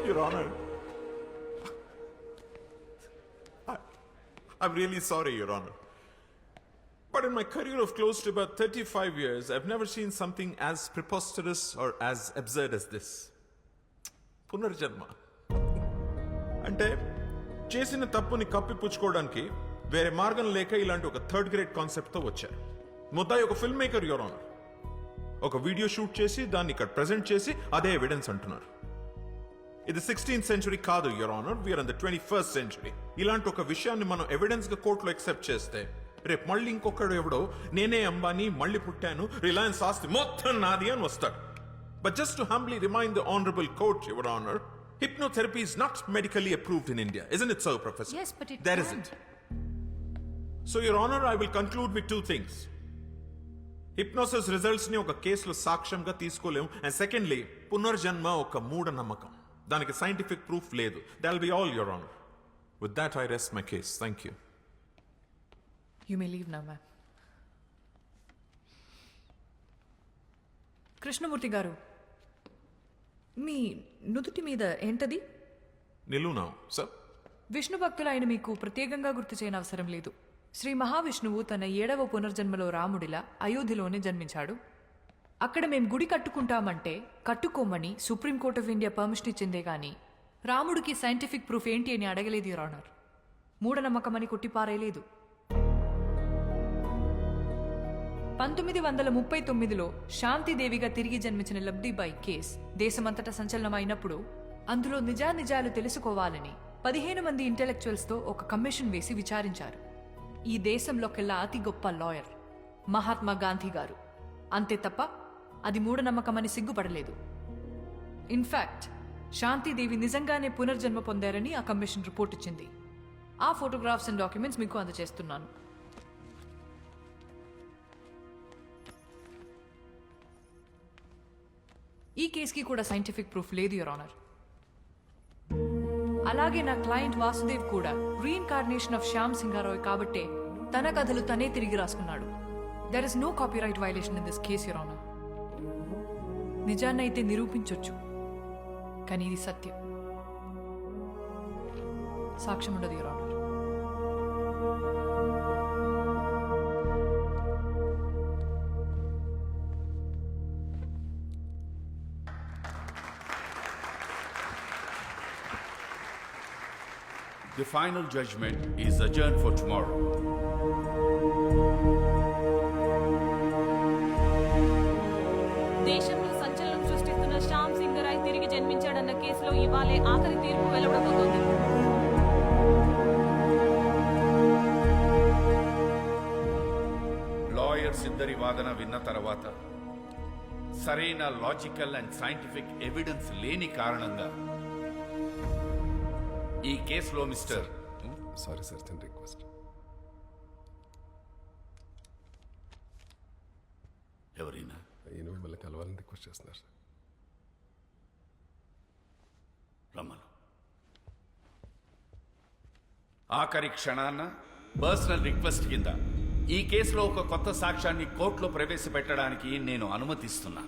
Your Honor, I'm really sorry, Your Honor. But in my career of close to about 35 years, I've never seen something as preposterous or as absurd as this. పునర్జన్మ అంటే చేసిన తప్పుని కప్పిపుచ్చుకోవడానికి వేరే మార్గం లేక ఇలాంటి ఒక థర్డ్ గ్రేడ్ కాన్సెప్ట్తో వచ్చారు. ముద్దాయి ఒక ఫిల్మ్ మేకర్, యువర్ ఆనర్. ఒక వీడియో షూట్ చేసి దాన్ని ఇక్కడ ప్రెజెంట్ చేసి అదే ఎవిడెన్స్ అంటున్నారు. ఇది 16th century కాదు, your honour. We're in the 21st century. ఇలాంటి ఒక విషయాన్ని మనం ఎవిడెన్స్ గా కోర్టులో ఎక్సెప్ట్ చేస్తే రేపు మళ్ళీ ఇంకొకడు ఎవడో నేనే అంబానీ, మళ్ళీ పుట్టాను, రిలయన్స్ ఆస్తి మొత్తం నాది అని వస్తాడు. But just to humbly remind the honourable court, your honour, hypnotherapy is not medically approved in India. Isn't it so, Professor? Yes, but it there can. isn't. So, Your Honor, I will conclude with two things. Hypnosis results ni oka కేసులో సాక్ష్యంగా తీసుకోలేము. And secondly, పునర్జన్మ ఒక మూఢనమ్మకం. దానికి scientific proof లేదు. That'll be all, Your Honor. With that, I rest my case. Thank you. You may leave now, ma'am. Krishnamurthy గారు, మీ నుదుటి మీద ఏంటది? నిలువునా, సార్? విష్ణు భక్తులైన మీకు ప్రత్యేకంగా గుర్తు చేయని అవసరం లేదు. శ్రీ మహావిష్ణువు తన 7వ పునర్జన్మలో రాముడిలా అయోధ్యలోనే జన్మించాడు. అక్కడ మేం గుడి కట్టుకుంటామంటే కట్టుకోమని సుప్రీంకోర్ట్ ఆఫ్ ఇండియా పర్మిషన్ ఇచ్చిందే గాని రాముడికి సైంటిఫిక్ ప్రూఫ్ ఏంటి అని అడగలేదు, యువర్ ఆనర్. మూఢనమ్మకమని కొట్టిపారేయలేదు. 1939లో శాంతిదేవిగా తిరిగి జన్మించిన లబ్ధిబాయి కేస్ దేశమంతటా సంచలనమైనప్పుడు అందులో నిజానిజాలు తెలుసుకోవాలని 15 మంది ఇంటెలెక్చువల్స్తో ఒక కమిషన్ వేసి విచారించారు. ఈ దేశంలోకెల్లా అతి గొప్ప లాయర్ మహాత్మా గాంధీ గారు. అంతే తప్ప అది మూఢనమ్మకమని సిగ్గుపడలేదు. ఇన్ఫాక్ట్ శాంతిదేవి నిజంగానే పునర్జన్మ పొందారని ఆ కమిషన్ రిపోర్ట్ ఇచ్చింది. ఆ ఫోటోగ్రాఫ్స్ అండ్ డాక్యుమెంట్స్ మీకు అందజేస్తున్నాను. ఈ కేసుకి కూడా సైంటిఫిక్ ప్రూఫ్ లేదు, యువర్ ఆనర్. అలాగే నా క్లయింట్ వాసుదేవ్ కూడా రీఇన్కార్నేషన్ ఆఫ్ శ్యామ్ సింగారాయ్ కాబట్టే తన కథలు తనే తిరిగి రాసుకున్నాడు. There is no copyright violation in this case, your honour. నిజాన్నైతే నిరూపించొచ్చు, కానీ ఇది సత్యం. సాక్ష్యం ఉండదు, your honour. The final judgment is adjourned for tomorrow. దేశంలో సంచలనం సృష్టిస్తున్న శ్యామ్ సింగరాయ్ తిరిగి జన్మించాడన్న కేసులో ఇవాళే ఆఖరి తీర్పు వెలువడబోతోంది. లాయర్స్ ఇద్దరి వాదన విన్న తర్వాత సరైన లాజికల్ అండ్ సైంటిఫిక్ ఎవిడెన్స్ లేని కారణంగా ఈ కేసులో మిస్టర్ సారీ సార్, చిన్న రిక్వెస్ట్. ఎవరైనా ఈయన మిమ్మల్ని కలవాలని రిక్వెస్ట్ చేస్తున్నారు సార్. రమ్మను. ఆఖరి క్షణాన్న పర్సనల్ రిక్వెస్ట్ కింద ఈ కేసులో ఒక కొత్త సాక్ష్యాన్ని కోర్టులో ప్రవేశపెట్టడానికి నేను అనుమతిస్తున్నా.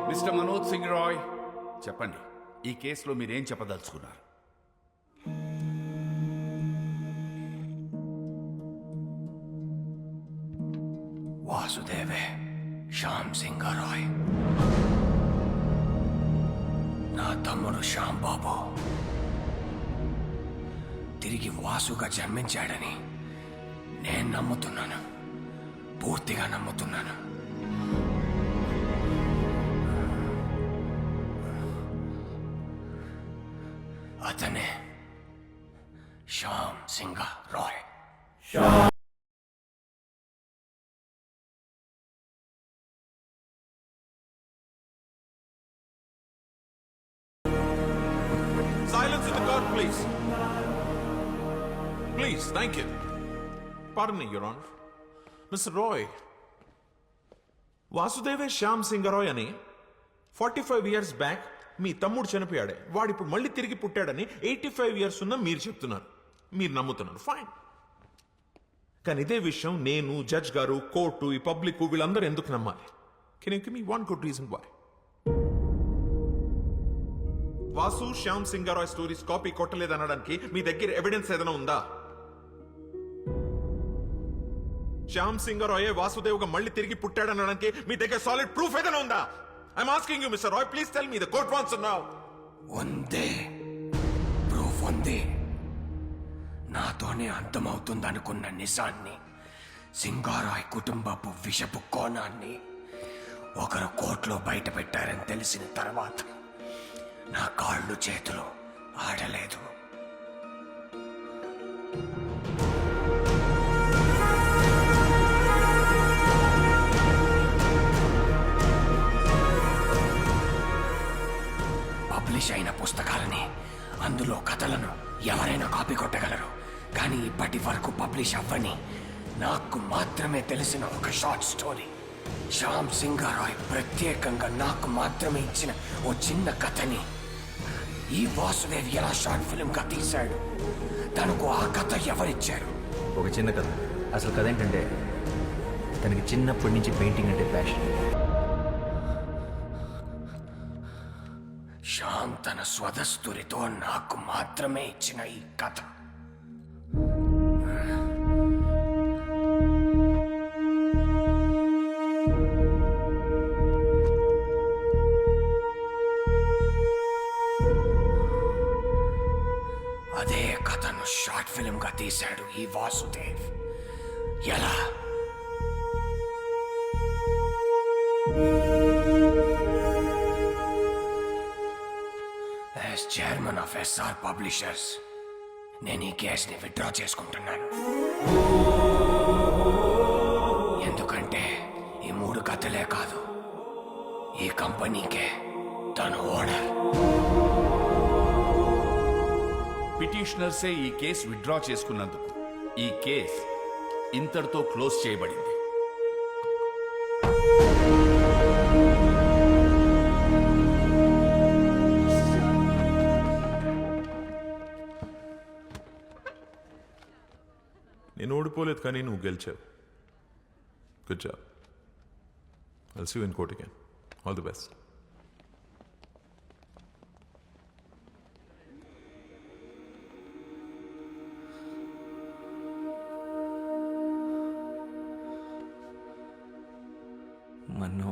మిస్టర్ మనోజ్ సింగ్ రాయ్, చెప్పండి, ఈ కేసులో మీరేం చెప్పదలుచుకున్నారు? వాసుదేవే శ్యామ్ సింగరాయ్ నా తమ్ముడు శ్యామ్ బాబు తిరిగి వాసుగా జన్మించాడని నేను నమ్ముతున్నాను, పూర్తిగా నమ్ముతున్నాను. అతనే Shyam Singha Roy. Silence in the court, please. Please, thank you. Pardon me, Your Honor. Mr. Roy, వాసుదేవే Shyam Singha Roy అని 45 years బ్యాక్ మీ తమ్ముడు చనిపోయాడే వాడు ఇప్పుడు మళ్ళీ తిరిగి పుట్టాడని 85 years ఉన్న మీరు చెప్తున్నారు, మీరు నమ్ముతున్నారు. ఫైన్. కానీ ఇదే విషయం నేను, జడ్జ్ గారు, కోర్టు, ఈ పబ్లిక్ వీళ్ళందరూ ఎందుకు నమ్మాలి? Can you give me one good reason why? Vasu Shyam Singha Roy stories copy కొట్టలేదనడానికి మీ దగ్గర ఎవిడెన్స్ ఏదైనా ఉందా? శ్యామ్ సింగరాయ్ వాసుదేవ్గా మళ్ళీ తిరిగి పుట్టాడనడానికి మీ దగ్గర సాలిడ్ ప్రూఫ్ ఏదైనా ఉందా? I'm asking you mister Roy, please tell me. The court wants to know. ఉంది, ప్రూఫ్ ఉంది. నాతోనే అంతమవుతుందనుకున్న నిజాన్ని, సింగారాయ్ కుటుంబపు విషపు కోణాన్ని ఒకరు కోర్టులో బయట పెట్టారని తెలిసిన తర్వాత నా కాళ్ళు చేతులు ఆడలేదు. పబ్లిష్ అయిన పుస్తకాలని, అందులో కథలను ఎవరైనా కాపీ కొట్టగలరు. కానీ ఇప్పటి వరకు పబ్లిష్ అవ్వని, నాకు మాత్రమే తెలిసిన ఒక షార్ట్ స్టోరీ, శ్యామ్ సింగరాయ్ ప్రత్యేకంగా నాకు మాత్రమే ఇచ్చిన ఓ చిన్న కథని ఈ వాసుదేవ్ ఎలా షార్ట్ ఫిల్మ్ గా తీశాడు. తనకు ఆ కథ ఎవరిచ్చారు? ఒక చిన్న కథ. అసలు కథ ఏంటంటే, తనకి చిన్నప్పటి నుంచి పెయింటింగ్ అంటే ప్యాషన్. శ్యామ్ తన స్వదస్తురితో నాకు మాత్రమే ఇచ్చిన ఈ కథ. అదే కథను షార్ట్ ఫిల్మ్ గా తీశాడు ఈ వాసుదేవ్. ఎలా? As chairman of SR publishers నేను ఈ కేసుని విత్డ్రా చేసుకుంటున్నాను. ఎందుకంటే ఈ 3 కథలే కాదు, ఈ కంపెనీకే తను ఓనర్. పిటిషనర్సే ఈ కేసు విత్డ్రా చేసుకున్నందుకు ఈ కేసు ఇంతటితో క్లోజ్ చేయబడింది. నేను ఓడిపోలేదు, కానీ నువ్వు గెలిచావు. Good job. I'll see you in court again. All the best. Mannu,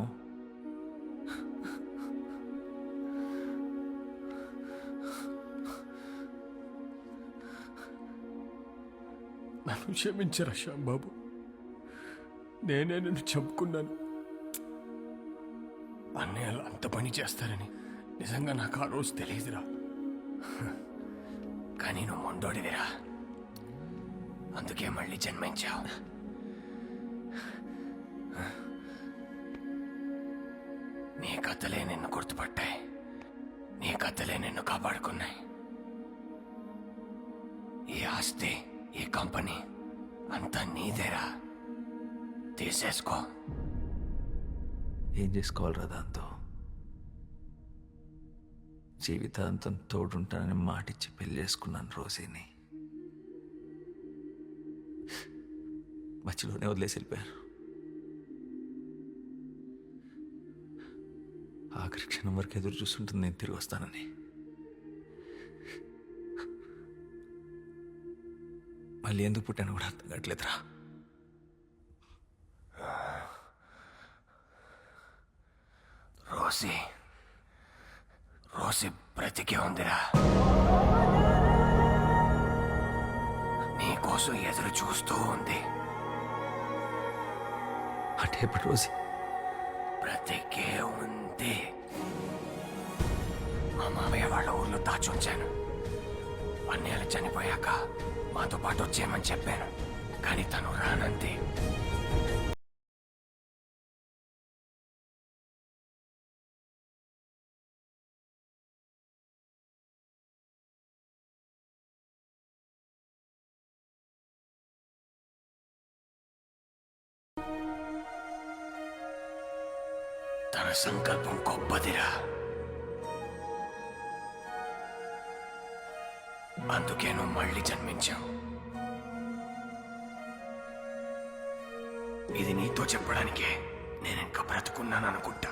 నన్ను క్షమించరా శ్యాంబాబు, నేనే నిన్ను చంపుకున్నాను. అన్నయ్యలు అంత పని చేస్తారని నిజంగా నాకు ఆ రోజు తెలియదురా. కానీ నువ్వు మొండోడివిరా, అందుకే మళ్ళీ జన్మించావు. నీ కథలే నిన్ను గుర్తుపట్టాయి, నీ కథలే నిన్ను కాపాడుకున్నాయి. ఈ ఆస్తి, ఈ కంపెనీ అంతా నీదేరా, తీసేసుకో. ఏం చేసుకోవాలరా దాంతో? జీవితాంతం తోడుంటానని మాటిచ్చి పెళ్లి చేసుకున్నాను రోజీని. మధ్యలోనే వదిలేసి వెళ్ళిపోయారు. ఆఖరి క్షణం వరకు ఎదురు చూస్తుంటుంది నేను తిరిగి వస్తానని. మళ్ళీ ఎందుకు పుట్టాను కూడా అర్థం కావట్లేదురా. రోసి రోసి బ్రతికే ఉందిరా. నీకోసం ఎదురు చూస్తూ ఉంది. అంటే ఇప్పుడు రోజు బ్రతికే ఉంది. మా మామయ్య వాళ్ళ ఊర్లో దాచుంచాను. అన్నేళ్ళు చనిపోయాక మాతో పాటు వచ్చేయమని చెప్పాను, కానీ తను రానంది. తన సంకల్పం గొప్పదిరా. అందుకే నువ్వు మళ్ళీ జన్మించావు. ఇది నీతో చెప్పడానికే నేను ఇంకా బ్రతుకున్నాను అనుకుంటా.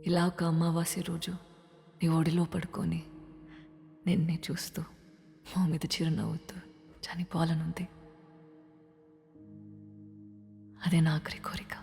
ఇలా ఒక అమావాస్య రోజు నీ ఒడిలో పడుకొని నిన్నే చూస్తూ మా మీద చిరునవ్వుతూ చనిపోవాలనుంది. అదే నా ఆఖరి కోరిక.